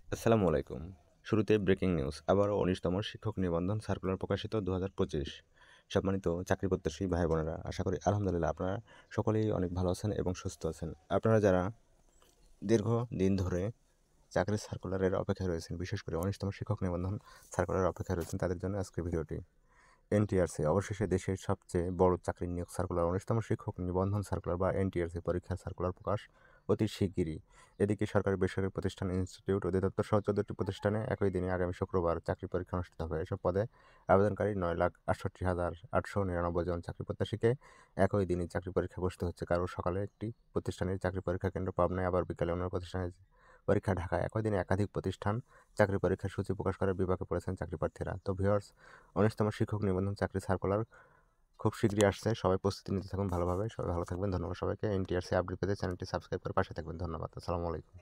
আসসালামু আলাইকুম। শুরুতে ব্রেকিং নিউজ। আবারও ১৯তম শিক্ষক নিবন্ধন সার্কুলার প্রকাশিত ২০২৫। সম্মানিত চাকরি প্রত্যাশী ভাই বোনেরা, আশা করি আলহামদুলিল্লাহ আপনারা সকলেই অনেক ভালো আছেন এবং সুস্থ আছেন। আপনারা যারা দীর্ঘদিন ধরে চাকরির সার্কুলারের অপেক্ষায় রয়েছেন, বিশেষ করে ১৯তম শিক্ষক নিবন্ধন সার্কুলারের অপেক্ষায় রয়েছেন, তাদের জন্য আজকের ভিডিওটি। এনটিআরসি অবশেষে দেশের সবচেয়ে বড় চাকরির নিয়োগ সার্কুলার ১৯তম শিক্ষক নিবন্ধন সার্কুলার বা এনটিআরসি পরীক্ষার সার্কুলার প্রকাশ অতি শিগগিরই। এদিকে সরকারি বেসরকারি প্রতিষ্ঠান, ইনস্টিটিউট, অধিদপ্তর সহ ১৪টি প্রতিষ্ঠানে একই দিনে আগামী শুক্রবার চাকরি পরীক্ষা অনুষ্ঠিত হবে। এসব পদে আবেদনকারী ৯,৬৮,৮৯৯ জন চাকরি প্রত্যাশীকে একই দিনে চাকরি পরীক্ষা বসতে হচ্ছে। কারো সকালে একটি প্রতিষ্ঠানের চাকরি পরীক্ষা কেন্দ্র পাবনায়, আবার বিকালে অন্য প্রতিষ্ঠানের পরীক্ষা ঢাকায়। একই দিনে একাধিক প্রতিষ্ঠান চাকরি পরীক্ষার সূচি প্রকাশ করার বিপাকে পড়েছেন চাকরি প্রার্থীরা। তো ভিউয়ার্স, ১৯তম শিক্ষক নিবন্ধন চাকরি সার্কুলার খুব শীঘ্রই আসছে। সবাই প্রস্তুতি নিতে থাকুন ভালোভাবে। সবাই ভালো থাকবেন। ধন্যবাদ সবাইকে। এনটিআরসি আপডেট পেতে চ্যানেলটি সাবস্ক্রাইব করে পাশে থাকবেন। ধন্যবাদ। আসসালামু আলাইকুম।